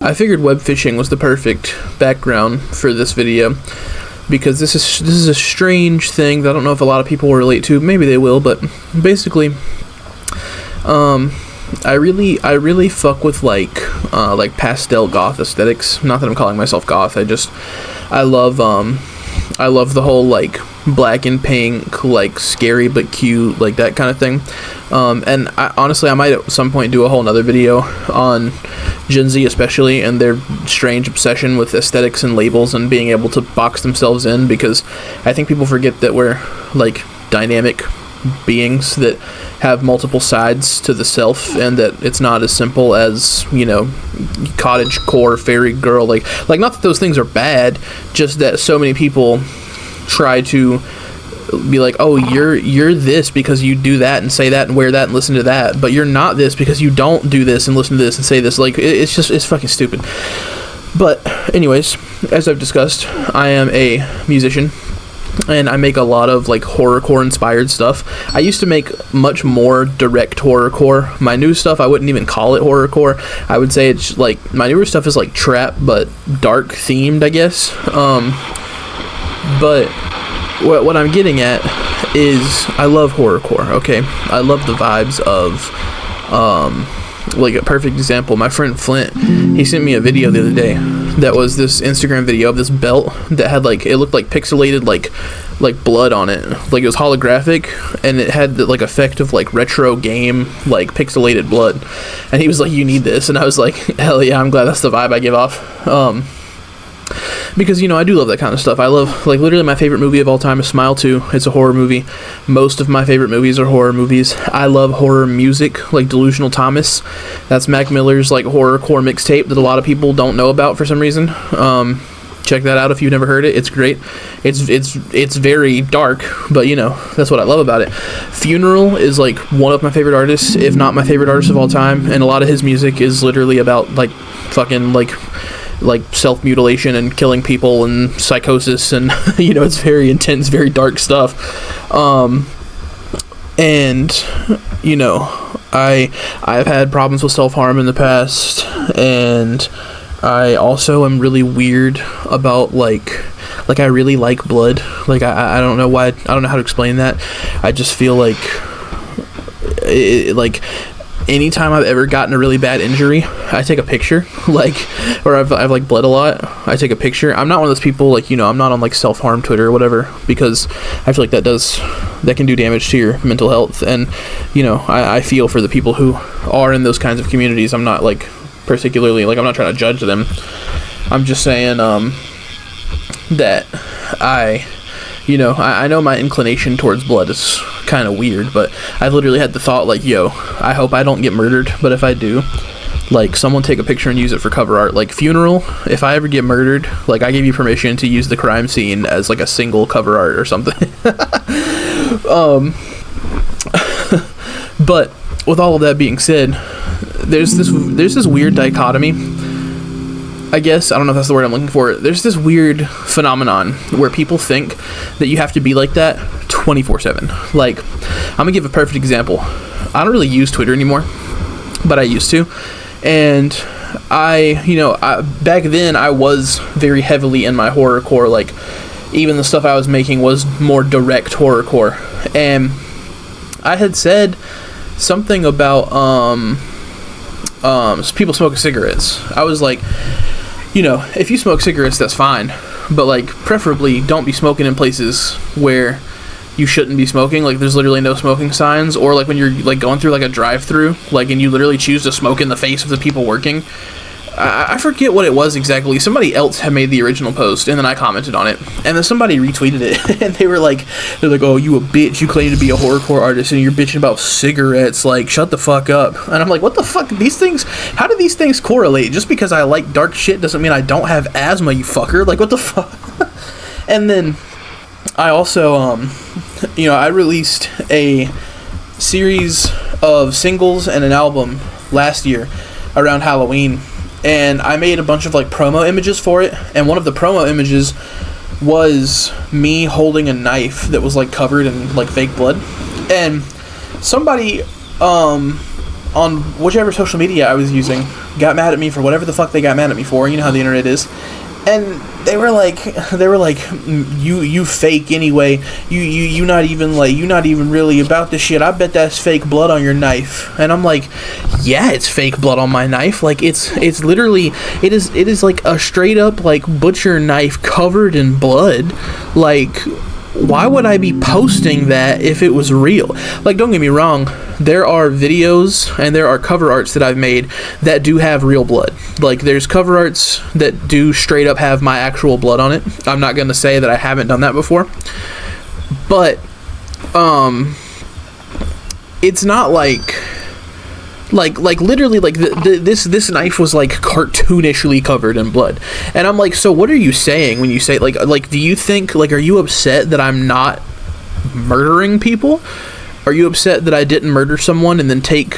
I figured web phishing was the perfect background for this video because this is a strange thing that I don't know if a lot of people will relate to. Maybe they will, but basically, I really fuck with like pastel goth aesthetics. Not that I'm calling myself goth. I love the whole like black and pink, like scary but cute, like that kind of thing. And honestly, I might at some point do a whole nother video on Gen Z especially, and their strange obsession with aesthetics and labels and being able to box themselves in, because I think people forget that we're like dynamic beings that have multiple sides to the self, and that it's not as simple as, you know, cottage core fairy girl, like not that those things are bad, just that so many people try to be like, oh, you're this because you do that and say that and wear that and listen to that, but you're not this because you don't do this and listen to this and say this. Like, it's fucking stupid. But anyways, as I've discussed, I am a musician and I make a lot of like horrorcore inspired stuff. I used to make much more direct horrorcore. My new stuff, I wouldn't even call it horrorcore. I would say it's like, my newer stuff is like trap but dark themed, I guess. But what I'm getting at is I love horrorcore, okay? I love the vibes of, like a perfect example, my friend Flint, he sent me a video the other day that was this Instagram video of this belt that had like, it looked like pixelated like blood on it, like it was holographic, and it had the like effect of like retro game, like pixelated blood, and he was like, you need this, and I was like, hell yeah, I'm glad that's the vibe I give off. Because, you know, I do love that kind of stuff. I love, like, literally my favorite movie of all time is Smile 2. It's a horror movie. Most of my favorite movies are horror movies. I love horror music, like Delusional Thomas. That's Mac Miller's, like, horrorcore mixtape that a lot of people don't know about for some reason. Check that out if you've never heard it. It's great. It's very dark, but, you know, that's what I love about it. Funeral is, like, one of my favorite artists, if not my favorite artist of all time, and a lot of his music is literally about, like, fucking, like self-mutilation and killing people and psychosis, and you know, it's very intense, very dark stuff. And you know, I've had problems with self-harm in the past, and I also am really weird about like I really like blood. Like I don't know why, I don't know how to explain that. I just feel like like anytime I've ever gotten a really bad injury, I take a picture, like, or I've like bled a lot, I take a picture. I'm not one of those people, like, you know, I'm not on like self-harm Twitter or whatever, because I feel like that can do damage to your mental health, and, you know, I feel for the people who are in those kinds of communities. I'm not like particularly, like, I'm not trying to judge them. I'm just saying, that you know, I know my inclination towards blood is kind of weird, but I've literally had the thought, like, yo, I hope I don't get murdered, but if I do, like, someone take a picture and use it for cover art. Like, Funeral, if I ever get murdered, like, I give you permission to use the crime scene as, like, a single cover art or something. But, with all of that being said, there's this weird dichotomy, I guess, I don't know if that's the word I'm looking for. There's this weird phenomenon where people think that you have to be like that 24/7. Like, I'm gonna give a perfect example. I don't really use Twitter anymore, but I used to. And back then I was very heavily in my horrorcore. Like, even the stuff I was making was more direct horrorcore. And I had said something about people smoking cigarettes. I was like, you know, if you smoke cigarettes, that's fine, but like, preferably don't be smoking in places where you shouldn't be smoking. Like, there's literally no smoking signs, or like when you're like going through like a drive-through, like, and you literally choose to smoke in the face of the people working. I forget what it was exactly. Somebody else had made the original post, and then I commented on it, and then somebody retweeted it, and they're like, oh, you a bitch, you claim to be a horrorcore artist, and you're bitching about cigarettes, like, shut the fuck up. And I'm like, what the fuck, these things, how do these things correlate? Just because I like dark shit doesn't mean I don't have asthma, you fucker. Like, what the fuck? And then I also, you know, I released a series of singles and an album last year around Halloween, and I made a bunch of like promo images for it, and one of the promo images was me holding a knife that was like covered in like fake blood, and somebody on whichever social media I was using got mad at me for whatever the fuck they got mad at me for. You know how the internet is. And they were like, you fake anyway. You not even really about this shit. I bet that's fake blood on your knife. And I'm like, yeah, it's fake blood on my knife. Like it's literally, it is like a straight up like butcher knife covered in blood. Like, why would I be posting that if it was real? Like, don't get me wrong, there are videos and there are cover arts that I've made that do have real blood. Like, there's cover arts that do straight up have my actual blood on it. I'm not gonna say that I haven't done that before, but it's not like literally, like this knife was like cartoonishly covered in blood. And I'm like, so what are you saying when you say like do you think, like, are you upset that I'm not murdering people? Are you upset that I didn't murder someone and then take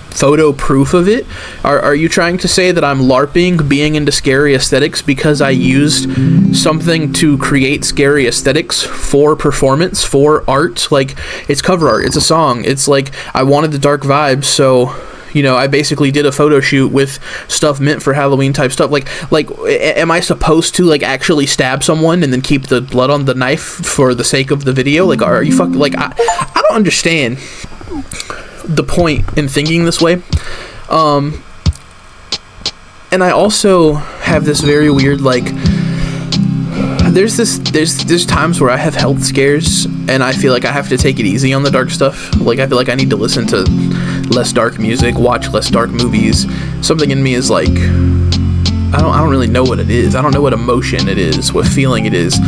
photo proof of it? Are you trying to say that I'm LARPing, being into scary aesthetics because I used something to create scary aesthetics for performance, for art? Like, it's cover art, it's a song, it's like, I wanted the dark vibes, so, you know, I basically did a photo shoot with stuff meant for Halloween type stuff. Like, am I supposed to, like, actually stab someone and then keep the blood on the knife for the sake of the video? Like, are you fucking, like, I don't understand the point in thinking this way. And I also have this very weird, like, there's times where I have health scares and I feel like I have to take it easy on the dark stuff. Like, I feel like I need to listen to less dark music, watch less dark movies. Something in me is like, I don't really know what it is. I don't know what emotion it is, what feeling it is.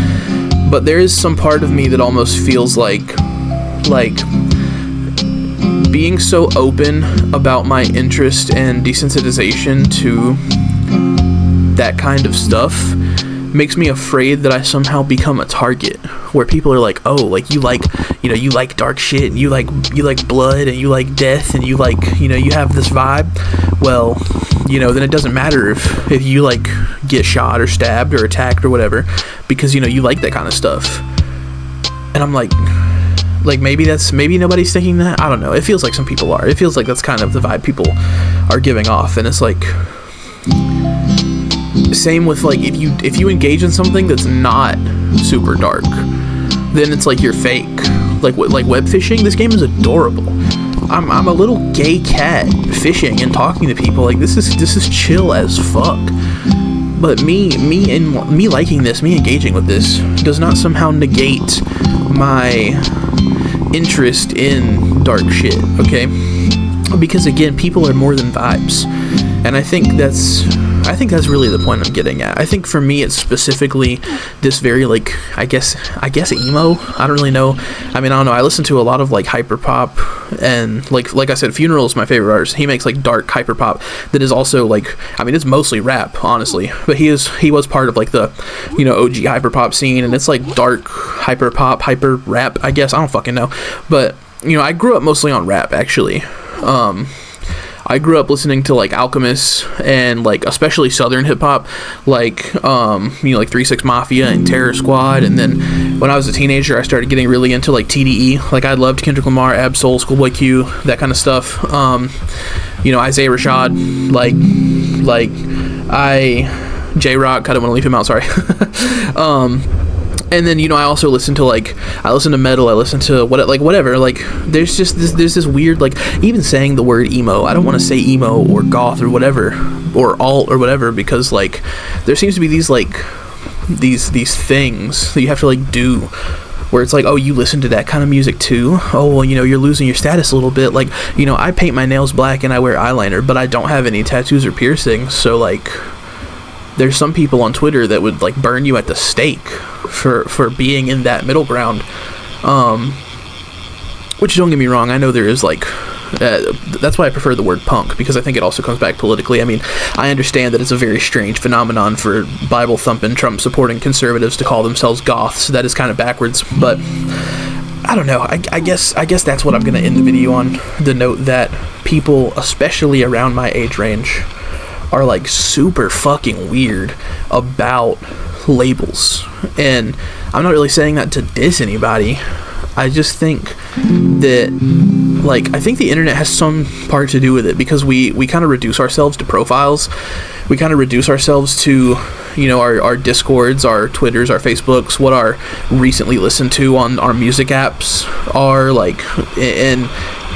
But there is some part of me that almost feels like being so open about my interest and desensitization to that kind of stuff makes me afraid that I somehow become a target where people are like, oh, like, you like dark shit, and you like blood, and you like death, and you like, you know, you have this vibe. Well, you know, then it doesn't matter if you like get shot or stabbed or attacked or whatever, because, you know, you like that kind of stuff. And I'm like maybe nobody's thinking that. I don't know. It feels like some people are. It feels like that's kind of the vibe people are giving off. And it's like, same with, like, if you engage in something that's not super dark, then it's like you're fake. Like web fishing. This game is adorable. I'm a little gay cat fishing and talking to people. Like, this is chill as fuck. But me liking this, me engaging with this, does not somehow negate my interest in dark shit, okay? Because, again, people are more than vibes. And I think that's really the point I'm getting at. I think for me it's specifically this very, like, I guess emo. I don't really know. I mean, I don't know. I listen to a lot of, like, hyperpop, and like I said, Funeral is my favorite artist. He makes, like, dark hyperpop that is also, like, I mean, it's mostly rap, honestly, but he was part of, like, the, you know, OG hyperpop scene, and it's like dark hyperpop, hyper rap, I guess. I don't fucking know. But, you know, I grew up mostly on rap, actually. I grew up listening to, like, Alchemist and, like, especially Southern hip-hop, like, you know, like 3 6 Mafia and Terror Squad. And then when I was a teenager, I started getting really into, like, TDE. Like, I loved Kendrick Lamar, Ab-Soul, Schoolboy Q, that kind of stuff. You know, Isaiah Rashad, J-Rock, I don't want to leave him out, sorry. And then, you know, I also listen to metal, I listen to whatever, like, there's this weird, like, even saying the word emo, I don't want to say emo or goth or whatever, or alt or whatever, because, like, there seems to be these, like, these things that you have to, like, do, where it's like, oh, you listen to that kind of music too? Oh, well, you know, you're losing your status a little bit. Like, you know, I paint my nails black and I wear eyeliner, but I don't have any tattoos or piercings, so, like, there's some people on Twitter that would, like, burn you at the stake for being in that middle ground. Which, don't get me wrong, I know there is, like, that's why I prefer the word punk, because I think it also comes back politically. I mean, I understand that it's a very strange phenomenon for Bible-thumping, Trump-supporting conservatives to call themselves goths. That is kind of backwards, but I don't know. I guess that's what I'm going to end the video on, the note that people, especially around my age range, are, like, super fucking weird about labels. And I'm not really saying that to diss anybody. I just think that like, I think the internet has some part to do with it, because we kind of reduce ourselves to profiles. We kind of reduce ourselves to, you know, our Discords, our Twitters, our Facebooks, what our recently listened to on our music apps are, like, and,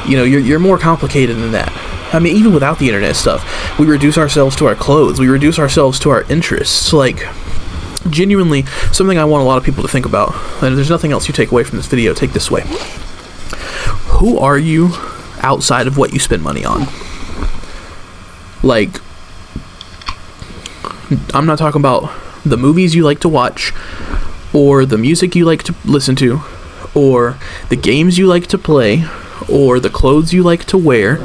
you know, you're more complicated than that. I mean, even without the internet stuff, we reduce ourselves to our clothes, we reduce ourselves to our interests. Like, genuinely, something I want a lot of people to think about, and if there's nothing else you take away from this video, take this away. Who are you outside of what you spend money on? Like, I'm not talking about the movies you like to watch, or the music you like to listen to, or the games you like to play, or the clothes you like to wear.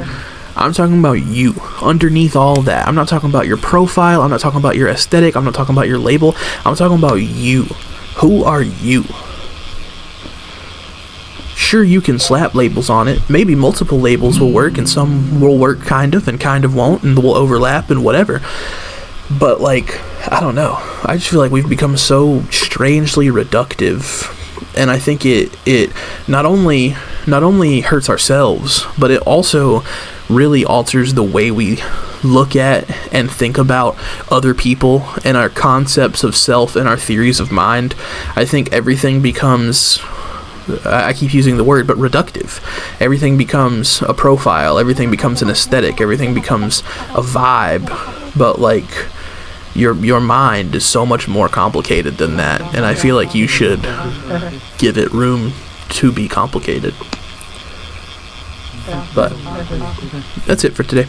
I'm talking about you, underneath all that. I'm not talking about your profile, I'm not talking about your aesthetic, I'm not talking about your label, I'm talking about you. Who are you? Sure, you can slap labels on it. Maybe multiple labels will work, and some will work kind of won't, and will overlap and whatever. But, like, I don't know. I just feel like we've become so strangely reductive, and I think it not only hurts ourselves, but it also really alters the way we look at and think about other people and our concepts of self and our theories of mind. I think everything becomes, I keep using the word, but reductive. Everything becomes a profile, everything becomes an aesthetic, everything becomes a vibe, but, like, your mind is so much more complicated than that, and I feel like you should give it room to be complicated. But that's it for today.